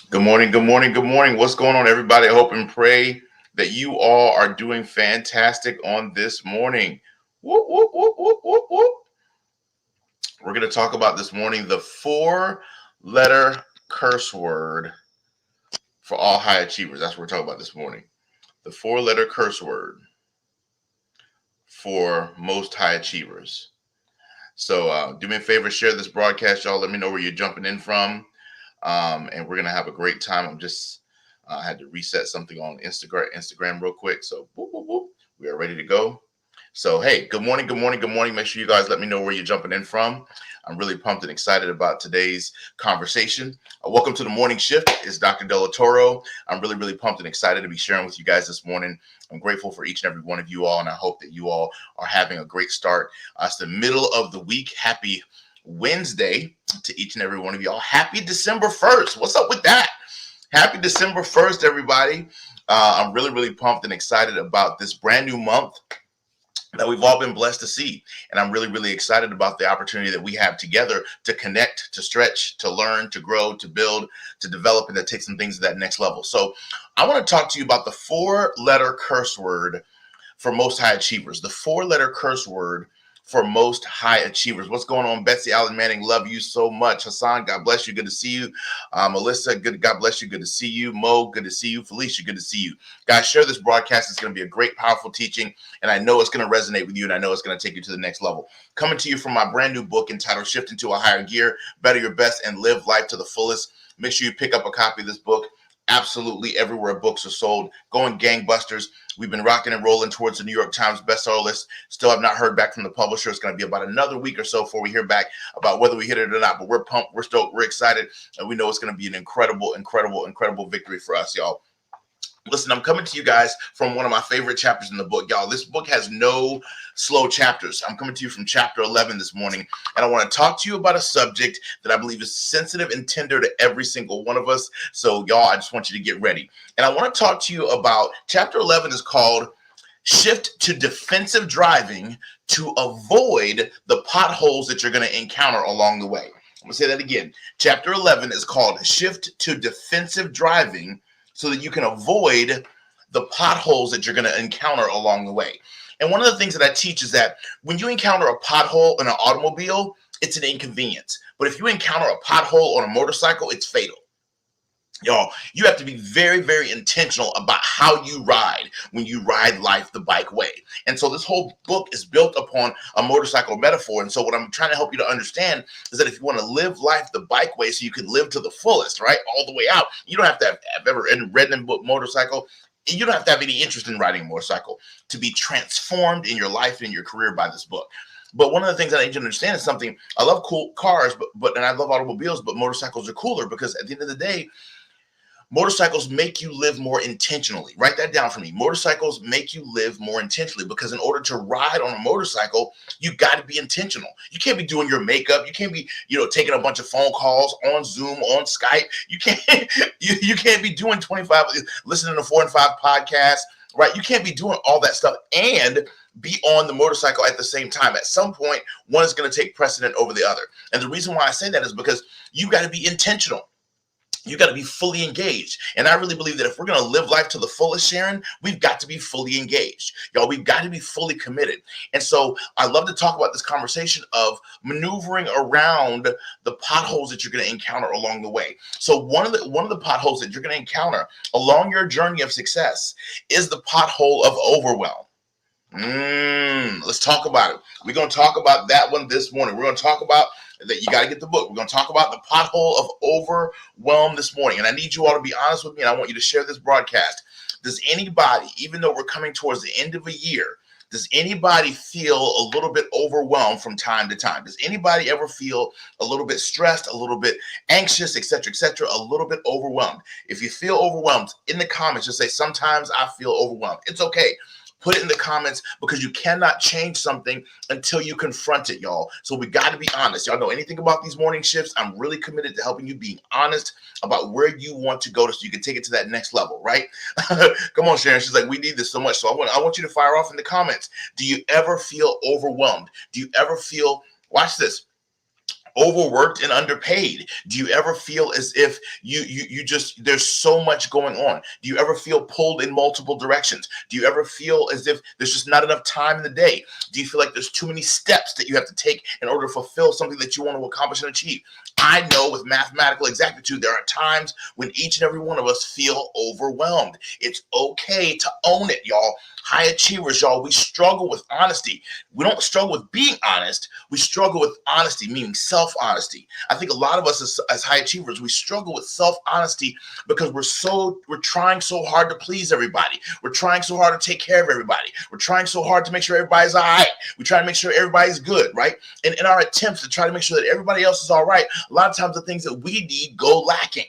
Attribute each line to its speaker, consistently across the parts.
Speaker 1: Good morning, good morning, good morning. What's going on, everybody? I hope and pray that you all are doing fantastic on this morning. Whoop, whoop, whoop, whoop, whoop, whoop. We're going to talk about this morning the four-letter curse word for all high achievers. That's what we're talking about this morning. The four-letter curse word for most high achievers. So do me a favor, share this broadcast, y'all. Let me know where you're jumping in from. And we're gonna have a great time. I'm just had to reset something on Instagram real quick. So boop, boop, boop. We are ready to go. So hey, good morning, good morning, good morning. Make sure you guys let me know where you're jumping in from. I'm really pumped and excited about today's conversation. Welcome to the morning shift. It's Dr. Della Toro. I'm really, really pumped and excited to be sharing with you guys this morning. I'm grateful for each and every one of you all, and I hope that you all are having a great start. It's the middle of the week. Happy Wednesday to each and every one of y'all. Happy December 1st. What's up with that? Happy December 1st, everybody. I'm really, really pumped and excited about this brand new month that we've all been blessed to see. And I'm really, really excited about the opportunity that we have together to connect, to stretch, to learn, to grow, to build, to develop, and to take some things to that next level. So I want to talk to you about the four-letter curse word for most high achievers. The four-letter curse word for most high achievers. What's going on, Betsy Allen Manning? Love you so much. Hassan, God bless you. Good to see you. Melissa, good. God bless you. Good to see you. Mo, good to see you. Felicia, good to see you. Guys, share this broadcast. It's going to be a great, powerful teaching, and I know it's going to resonate with you, and I know it's going to take you to the next level. Coming to you from my brand new book entitled Shift into a Higher Gear, Better Your Best, and Live Life to the Fullest. Make sure you pick up a copy of this book. Absolutely everywhere books are sold. Going gangbusters. We've been rocking and rolling towards the New York Times bestseller list. Still have not heard back from the publisher. It's going to be about another week or so before we hear back about whether we hit it or not. But we're pumped, we're stoked, we're excited, and we know it's going to be an incredible, incredible, incredible victory for us, y'all. Listen, I'm coming to you guys from one of my favorite chapters in the book, y'all. This book has no slow chapters. I'm coming to you from chapter 11 this morning, and I want to talk to you about a subject that I believe is sensitive and tender to every single one of us. So, y'all, I just want you to get ready. And I want to talk to you about chapter 11 is called Shift to Defensive Driving to Avoid the Potholes that you're going to encounter along the way. I'm going to say that again. Chapter 11 is called Shift to Defensive Driving so that you can avoid the potholes that you're going to encounter along the way. And one of the things that I teach is that when you encounter a pothole in an automobile, it's an inconvenience. But if you encounter a pothole on a motorcycle, it's fatal. Y'all, you have to be very, very intentional about how you ride when you ride life the bike way. And so this whole book is built upon a motorcycle metaphor. And so what I'm trying to help you to understand is that if you want to live life the bike way so you can live to the fullest, right, all the way out, you don't have to have ever ridden a motorcycle. You don't have to have any interest in riding a motorcycle to be transformed in your life and your career by this book. But one of the things that I need you to understand is something. I love cool cars, but and I love automobiles, but motorcycles are cooler because at the end of the day, motorcycles make you live more intentionally. Write that down for me. Motorcycles make you live more intentionally because in order to ride on a motorcycle, you got to be intentional. You can't be doing your makeup. You can't be, taking a bunch of phone calls on Zoom, on Skype. You can't, you can't be doing 25, listening to 4 and 5 podcasts, right? You can't be doing all that stuff and be on the motorcycle at the same time. At some point, one is going to take precedent over the other. And the reason why I say that is because you got to be intentional. You got to be fully engaged. And I really believe that if we're going to live life to the fullest, Sharon, we've got to be fully engaged. Y'all, we've got to be fully committed. And so I love to talk about this conversation of maneuvering around the potholes that you're going to encounter along the way. So one of the potholes that you're going to encounter along your journey of success is the pothole of overwhelm. Let's talk about it. We're going to talk about that one this morning. We're going to talk about that. You got to get the book. We're going to talk about the pothole of overwhelm this morning. And I need you all to be honest with me, and I want you to share this broadcast. Does anybody, even though we're coming towards the end of a year, does anybody feel a little bit overwhelmed from time to time? Does anybody ever feel a little bit stressed, a little bit anxious, etc., a little bit overwhelmed? If you feel overwhelmed, in the comments, just say, sometimes I feel overwhelmed. It's okay. Put it in the comments because you cannot change something until you confront it, y'all. So we got to be honest. Y'all know anything about these morning shifts? I'm really committed to helping you be honest about where you want to go so you can take it to that next level, right? Come on, Sharon. She's like, we need this so much. So I want you to fire off in the comments. Do you ever feel overwhelmed? Do you ever feel, watch this, overworked and underpaid? Do you ever feel as if you just, there's so much going on? Do you ever feel pulled in multiple directions? Do you ever feel as if there's just not enough time in the day? Do you feel like there's too many steps that you have to take in order to fulfill something that you want to accomplish and achieve? I know with mathematical exactitude, there are times when each and every one of us feel overwhelmed. It's okay to own it, y'all. High achievers, y'all, we struggle with honesty. We don't struggle with being honest. We struggle with honesty, meaning self-honesty. I think a lot of us as high achievers, we struggle with self-honesty because we're trying so hard to please everybody. We're trying so hard to take care of everybody. We're trying so hard to make sure everybody's all right. We try to make sure everybody's good, right? And in our attempts to try to make sure that everybody else is all right, a lot of times the things that we need go lacking.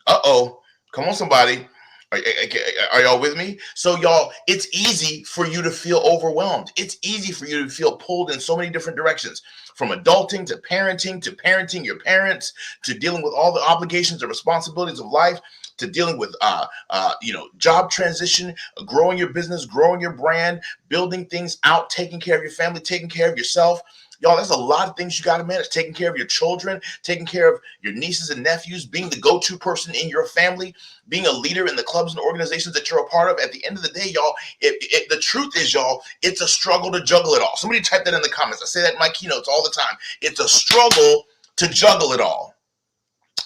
Speaker 1: Uh-oh. Come on, somebody. Are y'all with me? So y'all, it's easy for you to feel overwhelmed. It's easy for you to feel pulled in so many different directions, from adulting to parenting your parents, to dealing with all the obligations and responsibilities of life, to dealing with job transition, growing your business, growing your brand, building things out, taking care of your family, taking care of yourself. Y'all, there's a lot of things you got to manage. Taking care of your children, taking care of your nieces and nephews, being the go-to person in your family, being a leader in the clubs and organizations that you're a part of. At the end of the day, y'all, the truth is, y'all, it's a struggle to juggle it all. Somebody type that in the comments. I say that in my keynotes all the time. It's a struggle to juggle it all.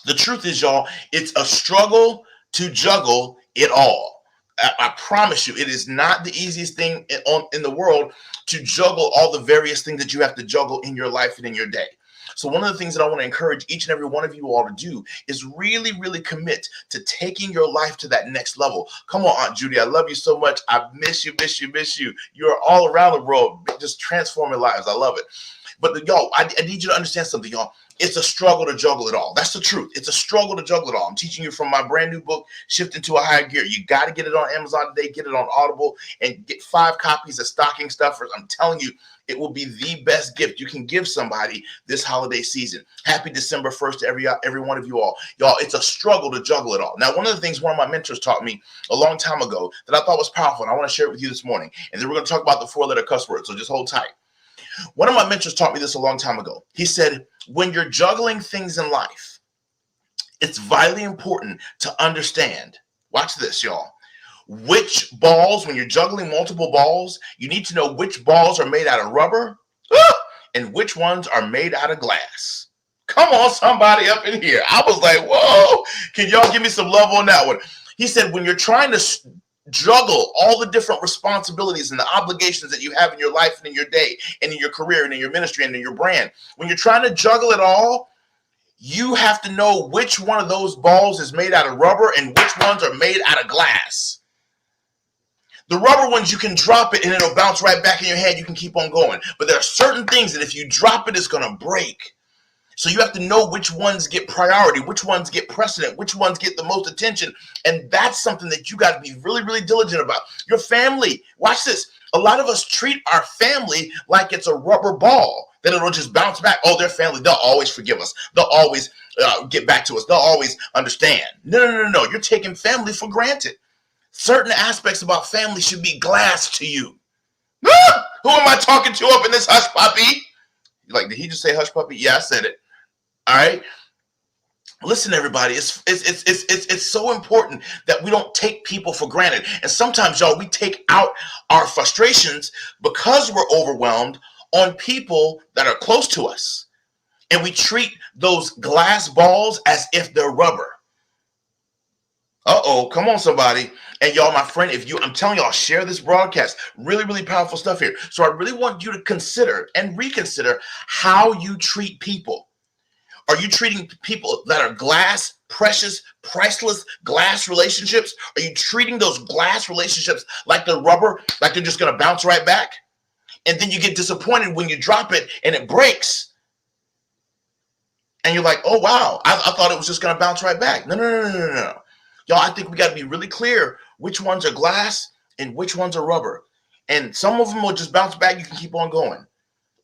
Speaker 1: The truth is, y'all, it's a struggle to juggle it all. I promise you, it is not the easiest thing in the world to juggle all the various things that you have to juggle in your life and in your day. So one of the things that I want to encourage each and every one of you all to do is really, really commit to taking your life to that next level. Come on, Aunt Judy, I love you so much. I miss you. You're all around the world, just transforming lives. I love it. But y'all, I need you to understand something, y'all. It's a struggle to juggle it all. That's the truth. It's a struggle to juggle it all. I'm teaching you from my brand new book, Shift into a Higher Gear. You got to get it on Amazon today, get it on Audible, and get 5 copies of Stocking Stuffers. I'm telling you, it will be the best gift you can give somebody this holiday season. Happy December 1st to every one of you all. Y'all, it's a struggle to juggle it all. Now, one of the things one of my mentors taught me a long time ago that I thought was powerful, and I want to share it with you this morning. And then we're going to talk about the 4-letter cuss word, so just hold tight. One of my mentors taught me this a long time ago. He said, when you're juggling things in life, it's vitally important to understand, watch this, y'all, which balls, when you're juggling multiple balls, you need to know which balls are made out of rubber and which ones are made out of glass. Come on, somebody up in here. I was like, whoa, can y'all give me some love on that one? He said, when you're trying to juggle all the different responsibilities and the obligations that you have in your life and in your day and in your career and in your ministry and in your brand, when you're trying to juggle it all, you have to know which one of those balls is made out of rubber and which ones are made out of glass. The rubber ones, you can drop it and it'll bounce right back in your head. You can keep on going. But there are certain things that if you drop it, it's going to break. So you have to know which ones get priority, which ones get precedent, which ones get the most attention. And that's something that you got to be really, really diligent about. Your family, watch this. A lot of us treat our family like it's a rubber ball, that it'll just bounce back. Oh, they're family. They'll always forgive us. They'll always get back to us. They'll always understand. No. You're taking family for granted. Certain aspects about family should be glass to you. Who am I talking to up in this hush puppy? Like, did he just say hush puppy? Yeah, I said it. All right. Listen, everybody, it's so important that we don't take people for granted. And sometimes, y'all, we take out our frustrations because we're overwhelmed on people that are close to us. And we treat those glass balls as if they're rubber. Uh-oh, come on, somebody. And y'all, my friend, I'm telling y'all, share this broadcast. Really, really powerful stuff here. So I really want you to consider and reconsider how you treat people. Are you treating people that are glass, precious, priceless glass relationships? Are you treating those glass relationships like they're rubber, like they're just going to bounce right back? And then you get disappointed when you drop it and it breaks. And you're like, oh, wow, I thought it was just going to bounce right back. No. Y'all, I think we got to be really clear which ones are glass and which ones are rubber. And some of them will just bounce back. You can keep on going.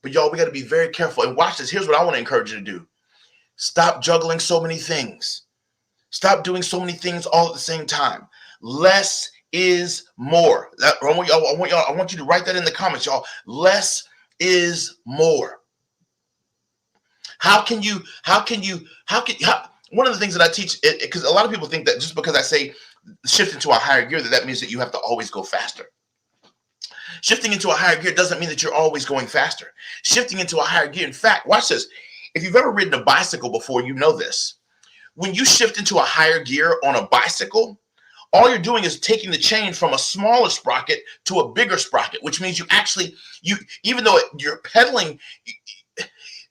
Speaker 1: But y'all, we got to be very careful. And watch this. Here's what I want to encourage you to do. Stop juggling so many things. Stop doing so many things all at the same time. Less is more. I want you to write that in the comments, y'all. Less is more. One of the things that I teach, because a lot of people think that just because I say shift into a higher gear, that means that you have to always go faster. Shifting into a higher gear doesn't mean that you're always going faster. Shifting into a higher gear, in fact, watch this. If you've ever ridden a bicycle before, you know this. When you shift into a higher gear on a bicycle, all you're doing is taking the chain from a smaller sprocket to a bigger sprocket, which means even though you're pedaling,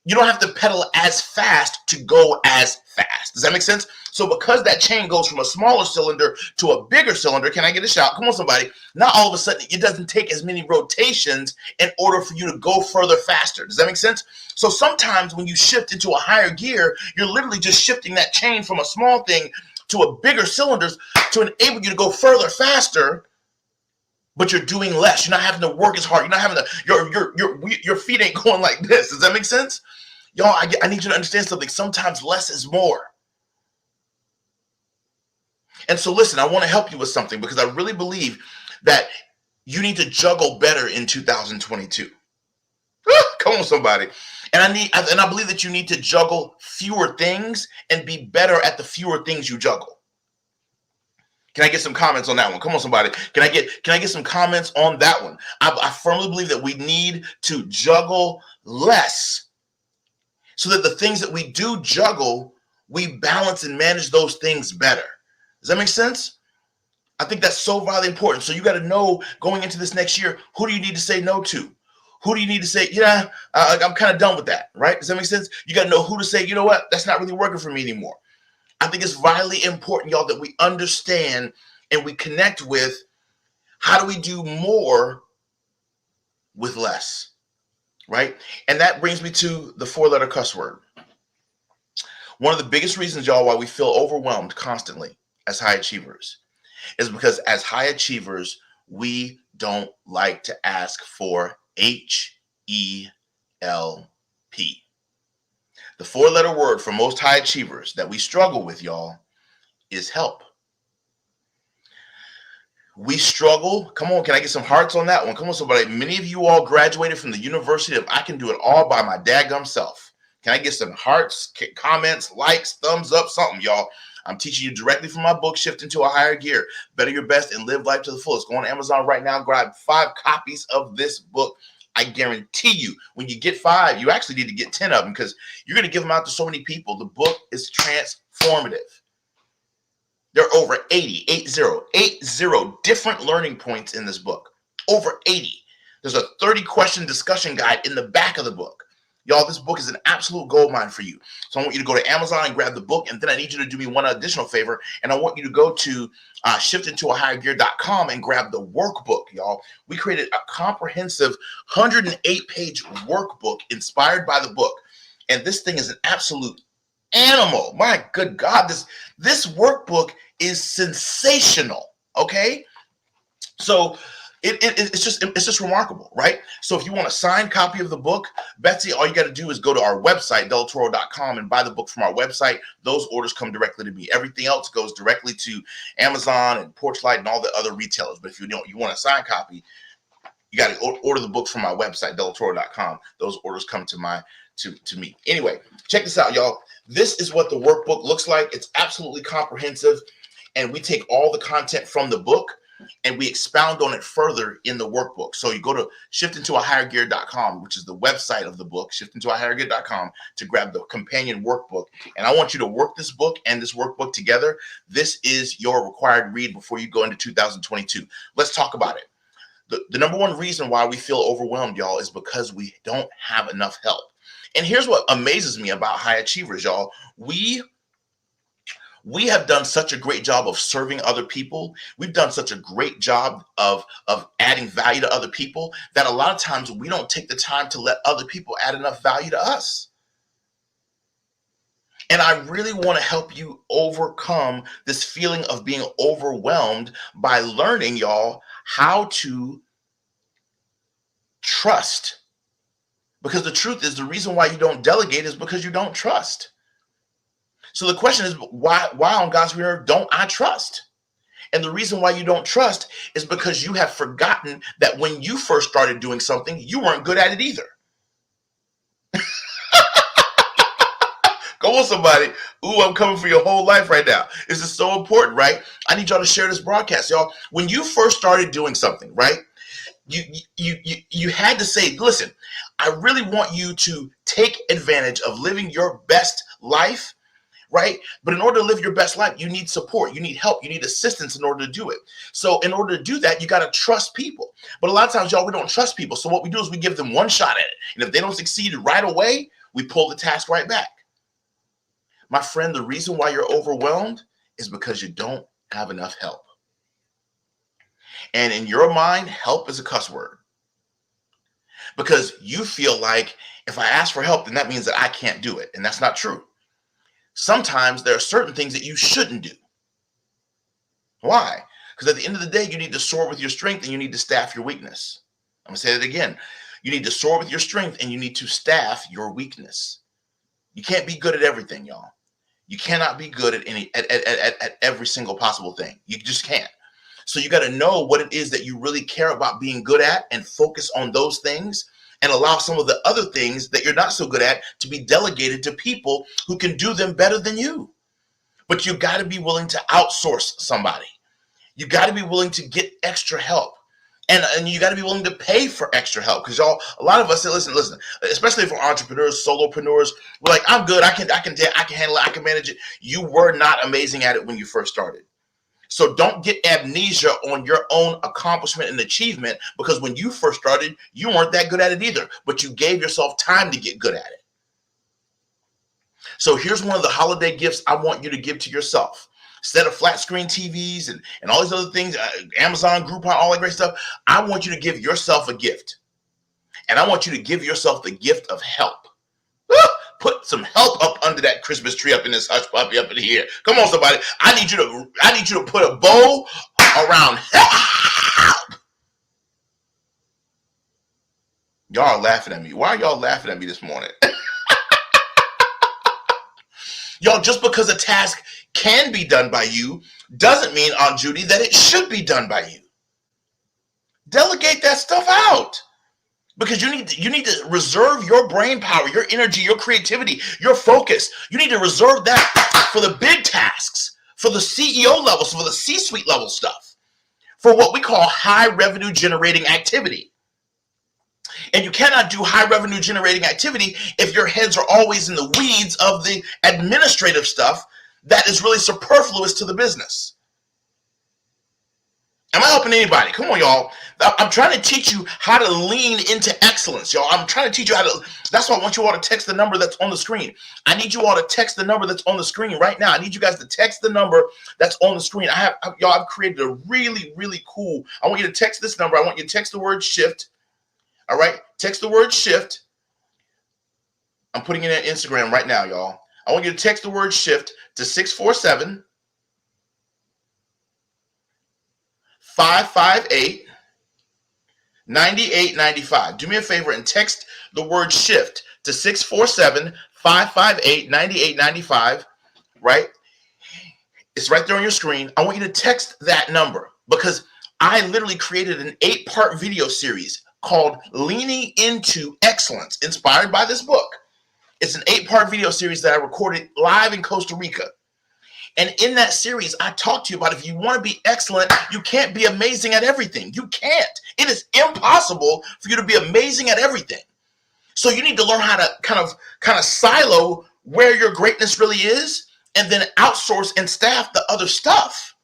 Speaker 1: you don't have to pedal as fast to go as fast. Does that make sense? So because that chain goes from a smaller cylinder to a bigger cylinder, can I get a shout? Come on, somebody. Now all of a sudden, it doesn't take as many rotations in order for you to go further faster. Does that make sense? So sometimes when you shift into a higher gear, you're literally just shifting that chain from a small thing to a bigger cylinders to enable you to go further faster, but you're doing less. You're not having to work as hard. You're not having to, your feet ain't going like this. Does that make sense? Y'all, I need you to understand something. Sometimes less is more. And so listen, I want to help you with something because I really believe that you need to juggle better in 2022. Come on, somebody. And I believe that you need to juggle fewer things and be better at the fewer things you juggle. Can I get some comments on that one? Come on, somebody. Can I get some comments on that one? I firmly believe that we need to juggle less so that the things that we do juggle, we balance and manage those things better. Does that make sense? I think that's so vitally important. So you got to know going into this next year, who do you need to say no to? Who do you need to say, I'm kind of done with that, right? Does that make sense? You got to know who to say, you know what, that's not really working for me anymore. I think it's vitally important, y'all, that we understand and we connect with how do we do more with less, right? And that brings me to the 4-letter cuss word. One of the biggest reasons, y'all, why we feel overwhelmed constantly as high achievers is because as high achievers, we don't like to ask for HELP. The 4-letter word for most high achievers that we struggle with, y'all, is help. We struggle. Come on, can I get some hearts on that one? Come on, somebody. Many of you all graduated from the University of I can do it all by my daggum self. Can I get some hearts, comments, likes, thumbs up, something, y'all? I'm teaching you directly from my book, Shift into a Higher Gear. Better your best and live life to the fullest. Go on Amazon right now, grab 5 copies of this book. I guarantee you, when you get 5, you actually need to get 10 of them because you're going to give them out to so many people. The book is transformative. There are over 80 different learning points in this book. Over 80. There's a 30-question discussion guide in the back of the book. Y'all, this book is an absolute goldmine for you. So I want you to go to Amazon and grab the book, and then I need you to do me one additional favor, and I want you to go to shiftintoahighergear.com and grab the workbook, y'all. We created a comprehensive 108-page workbook inspired by the book, and this thing is an absolute animal. My good God, this workbook is sensational, okay? So it's just remarkable, right? So if you want a signed copy of the book, Betsy, all you got to do is go to our website, delatoro.com, and buy the book from our website. Those orders come directly to me. Everything else goes directly to Amazon and Porchlight and all the other retailers. But if you want a signed copy, you got to order the book from my website, delatoro.com. Those orders come to me. Anyway, check this out, y'all. This is what the workbook looks like. It's absolutely comprehensive, and we take all the content from the book and we expound on it further in the workbook. So you go to shiftintoahighergear.com, which is the website of the book, shiftintoahighergear.com, to grab the companion workbook. And I want you to work this book and this workbook together. This is your required read before you go into 2022. Let's talk about it. The number one reason why we feel overwhelmed, y'all, is because we don't have enough help. And here's what amazes me about high achievers, y'all. We have done such a great job of serving other people. We've done such a great job of adding value to other people that a lot of times we don't take the time to let other people add enough value to us. And I really want to help you overcome this feeling of being overwhelmed by learning, y'all, how to trust. Because the truth is, the reason why you don't delegate is because you don't trust. So the question is, why on God's green earth don't I trust? And the reason why you don't trust is because you have forgotten that when you first started doing something, you weren't good at it either. Come on, somebody. Ooh, I'm coming for your whole life right now. This is so important, right? I need y'all to share this broadcast, y'all. When you first started doing something, right? You had to say, listen, I really want you to take advantage of living your best life, right? But in order to live your best life, you need support, you need help, you need assistance in order to do it. So in order to do that, you got to trust people. But a lot of times, y'all, we don't trust people. So what we do is we give them one shot at it. And if they don't succeed right away, we pull the task right back. My friend, the reason why you're overwhelmed is because you don't have enough help. And in your mind, help is a cuss word because you feel like if I ask for help, then that means that I can't do it. And that's not true. Sometimes there are certain things that you shouldn't do. Why? Because at the end of the day, you need to soar with your strength and you need to staff your weakness. I'm going to say it again. You need to soar with your strength and you need to staff your weakness. You can't be good at everything, y'all. You cannot be good at every single possible thing. You just can't. So you got to know what it is that you really care about being good at and focus on those things and allow some of the other things that you're not so good at to be delegated to people who can do them better than you. But you got to be willing to outsource somebody. You got to be willing to get extra help. And you got to be willing to pay for extra help because y'all, a lot of us say, listen, especially for entrepreneurs, solopreneurs, we're like, I'm good. I can handle it. I can manage it. You were not amazing at it when you first started. So don't get amnesia on your own accomplishment and achievement because when you first started, you weren't that good at it either, but you gave yourself time to get good at it. So here's one of the holiday gifts I want you to give to yourself. Instead of flat screen TVs and all these other things, Amazon, Groupon, all that great stuff, I want you to give yourself a gift. And I want you to give yourself the gift of help. Put some help up under that Christmas tree up in this hush puppy up in here. Come on, somebody. I need you to put a bow around help. Y'all are laughing at me. Why are y'all laughing at me this morning? Y'all, just because a task can be done by you doesn't mean, Aunt Judy, that it should be done by you. Delegate that stuff out. Because you need to reserve your brain power, your energy, your creativity, your focus. You need to reserve that for the big tasks, for the CEO levels, for the C-suite level stuff, for what we call high revenue generating activity. And you cannot do high revenue generating activity if your heads are always in the weeds of the administrative stuff that is really superfluous to the business. Am I helping anybody? Come on, y'all. I'm trying to teach you how to lean into excellence, y'all. I'm trying to teach you how to. That's why I want you all to text the number that's on the screen. I need you all to text the number that's on the screen right now. I need you guys to text the number that's on the screen. I've created a really, really cool. I want you to text this number. I want you to text the word shift. All right, text the word shift. I'm putting it in Instagram right now, y'all. I want you to text the word shift to 647 558 9895. Do me a favor and text the word shift to 647 558 9895, right? It's right there on your screen. I want you to text that number because I literally created an 8-part video series called Leaning Into Excellence, inspired by this book. It's an 8-part video series that I recorded live in Costa Rica. And in that series, I talked to you about if you want to be excellent, you can't be amazing at everything. You can't. It is impossible for you to be amazing at everything. So you need to learn how to kind of silo where your greatness really is and then outsource and staff the other stuff.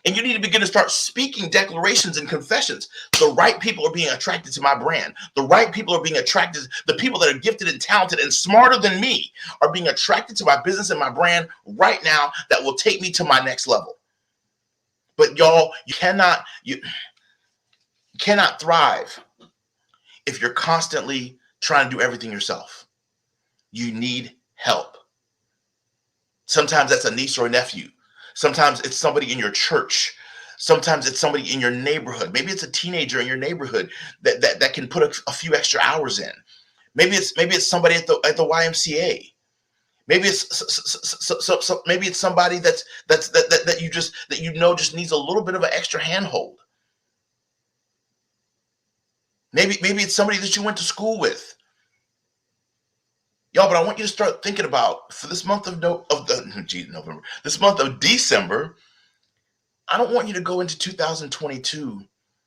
Speaker 1: And you need to begin to start speaking declarations and confessions. The right people are being attracted to my brand. The right people are being attracted. The people that are gifted and talented and smarter than me are being attracted to my business and my brand right now that will take me to my next level. But y'all, you cannot thrive if you're constantly trying to do everything yourself. You need help. Sometimes that's a niece or a nephew. Sometimes it's somebody in your church. Sometimes it's somebody in your neighborhood. Maybe it's a teenager in your neighborhood that can put a few extra hours in. Maybe it's somebody at the YMCA. Maybe it's somebody that just needs a little bit of an extra handhold. Maybe it's somebody that you went to school with. Y'all, but I want you to start thinking about for this month of November, this month of December. I don't want you to go into 2022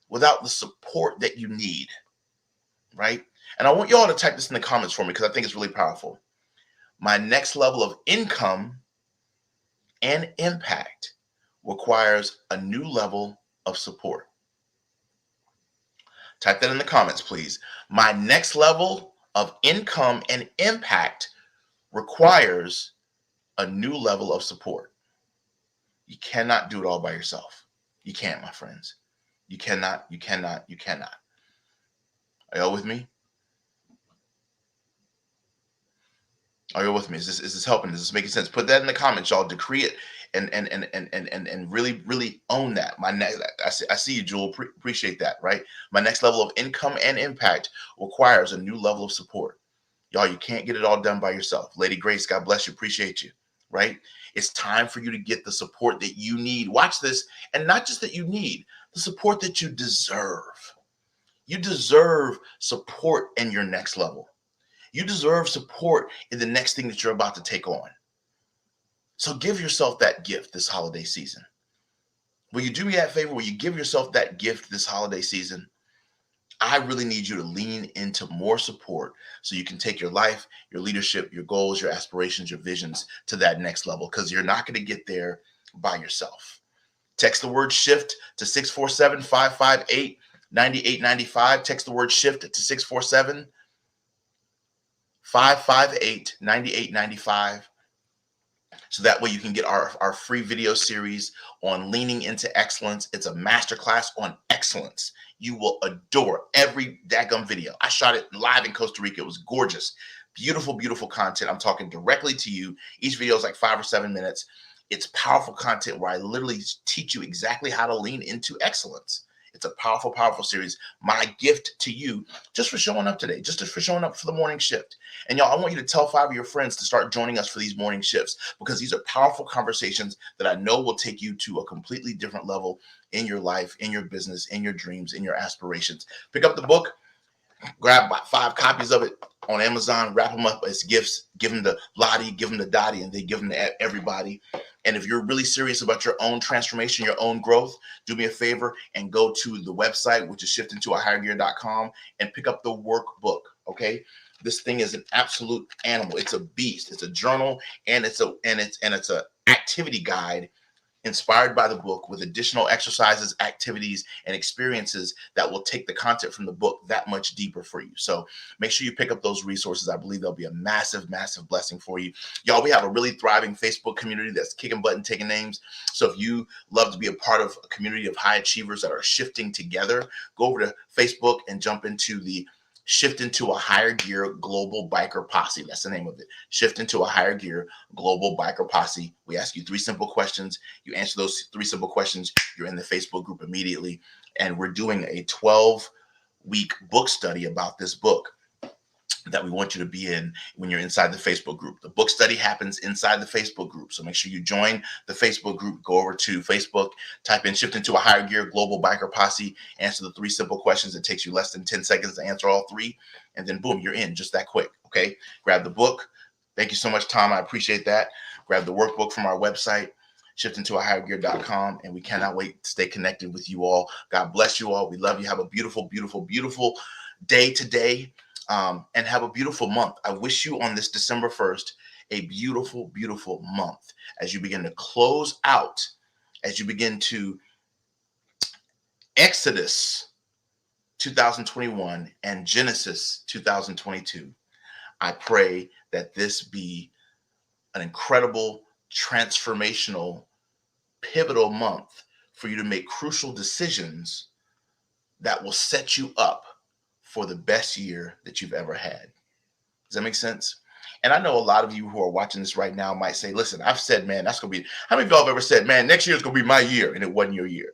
Speaker 1: without the support that you need, right? And I want you all to type this in the comments for me because I think it's really powerful. My next level of income and impact requires a new level of support. Type that in the comments, please. My next level of income and impact requires a new level of support. You cannot do it all by yourself. You can't, my friends. You cannot. Are y'all with me? Are you with me? Is this helping? Is this making sense? Put that in the comments, y'all. Decree it and really own that. I see you, Jewel. Appreciate that, right? My next level of income and impact requires a new level of support. Y'all, you can't get it all done by yourself. Lady Grace, God bless you. Appreciate you, right? It's time for you to get the support that you need. Watch this, and not just that you need, the support that you deserve. You deserve support in your next level. You deserve support in the next thing that you're about to take on. So give yourself that gift this holiday season. Will you do me that favor? Will you give yourself that gift this holiday season? I really need you to lean into more support so you can take your life, your leadership, your goals, your aspirations, your visions to that next level, because you're not going to get there by yourself. Text the word SHIFT to 647-558-9895. Text the word SHIFT to 647-558-9895. So that way you can get our free video series on leaning into excellence. It's a masterclass on excellence. You will adore every daggum video. I shot it live in Costa Rica. It was gorgeous. Beautiful, beautiful content. I'm talking directly to you. Each video is like 5 or 7 minutes. It's powerful content where I literally teach you exactly how to lean into excellence. It's a powerful, powerful series. My gift to you just for showing up today, just for showing up for the morning shift. And y'all, I want you to tell 5 of your friends to start joining us for these morning shifts, because these are powerful conversations that I know will take you to a completely different level in your life, in your business, in your dreams, in your aspirations. Pick up the book. Grab about 5 copies of it on Amazon, wrap them up as gifts, give them to Lottie, give them to Dottie, and they give them to everybody. And if you're really serious about your own transformation, your own growth, do me a favor and go to the website, which is shiftintoahighergear.com, and pick up the workbook, okay? This thing is an absolute animal. It's a beast. It's a journal, and it's a activity guide inspired by the book with additional exercises, activities, and experiences that will take the content from the book that much deeper for you. So make sure you pick up those resources. I believe they'll be a massive, massive blessing for you. Y'all, we have a really thriving Facebook community that's kicking butt and taking names. So if you love to be a part of a community of high achievers that are shifting together, go over to Facebook and jump into the Shift into a Higher Gear Global Biker Posse. That's the name of it. Shift into a Higher Gear Global Biker Posse. We ask you 3 simple questions. You answer those 3 simple questions, you're in the Facebook group immediately. And we're doing a 12-week book study about this book that we want you to be in when you're inside the Facebook group. The book study happens inside the Facebook group. So make sure you join the Facebook group. Go over to Facebook, type in Shift into a Higher Gear Global Biker Posse, answer the 3 simple questions. It takes you less than 10 seconds to answer all 3. And then boom, you're in just that quick. Okay. Grab the book. Thank you so much, Tom. I appreciate that. Grab the workbook from our website, shiftintoahighergear.com. And we cannot wait to stay connected with you all. God bless you all. We love you. Have a beautiful, beautiful, beautiful day today. And have a beautiful month. I wish you on this December 1st a beautiful, beautiful month as you begin to close out, as you begin to Exodus 2021 and Genesis 2022. I pray that this be an incredible, transformational, pivotal month for you to make crucial decisions that will set you up for the best year that you've ever had. Does that make sense? And I know a lot of you who are watching this right now might say, listen, I've said, man, that's going to be, how many of y'all have ever said, man, next year is going to be my year, and it wasn't your year?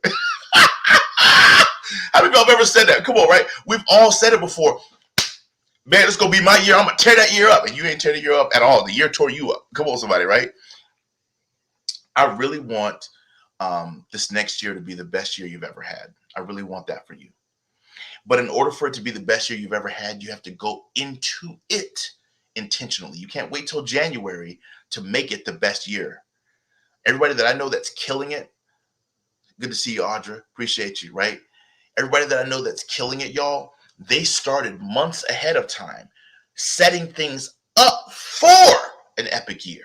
Speaker 1: How many of y'all have ever said that? Come on, right? We've all said it before. Man, it's going to be my year. I'm going to tear that year up. And you ain't tear the year up at all. The year tore you up. Come on, somebody, right? I really want this next year to be the best year you've ever had. I really want that for you. But in order for it to be the best year you've ever had, you have to go into it intentionally. You can't wait till January to make it the best year. Everybody that I know that's killing it, good to see you, Audra. Appreciate you, right? Everybody that I know that's killing it, y'all, they started months ahead of time, setting things up for an epic year.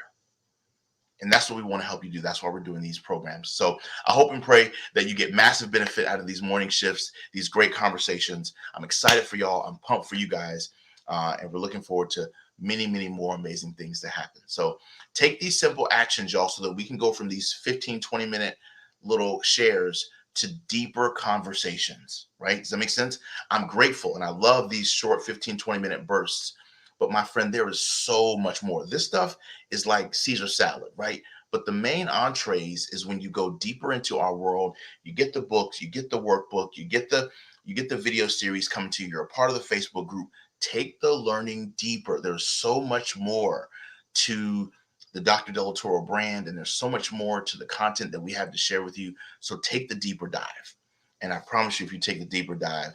Speaker 1: And that's what we want to help you do. That's why we're doing these programs. So I hope and pray that you get massive benefit out of these morning shifts, these great conversations. I'm excited for y'all. I'm pumped for you guys. And we're looking forward to many, many more amazing things to happen. So take these simple actions, y'all, so that we can go from these 15, 20-minute little shares to deeper conversations, right? Does that make sense? I'm grateful and I love these short 15, 20-minute bursts. But my friend, there is so much more. This stuff is like Caesar salad, right? But the main entrees is when you go deeper into our world. You get the books, you get the workbook, you get the video series coming to you. You're a part of the Facebook group. Take the learning deeper. There's so much more to the Dr. Del Toro brand, and there's so much more to the content that we have to share with you. So take the deeper dive. And I promise you, if you take the deeper dive,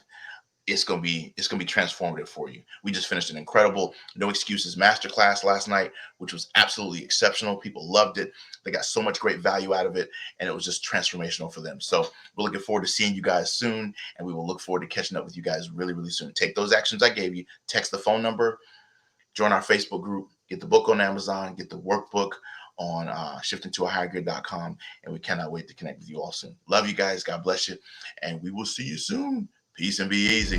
Speaker 1: it's gonna be transformative for you. We just finished an incredible No Excuses masterclass last night, which was absolutely exceptional. People loved it. They got so much great value out of it, and it was just transformational for them. So we're looking forward to seeing you guys soon, and we will look forward to catching up with you guys really, really soon. Take those actions I gave you. Text the phone number, join our Facebook group, get the book on Amazon, get the workbook on shiftingtoahighergrid.com, and we cannot wait to connect with you all soon. Love you guys. God bless you, and we will see you soon. Peace and be easy.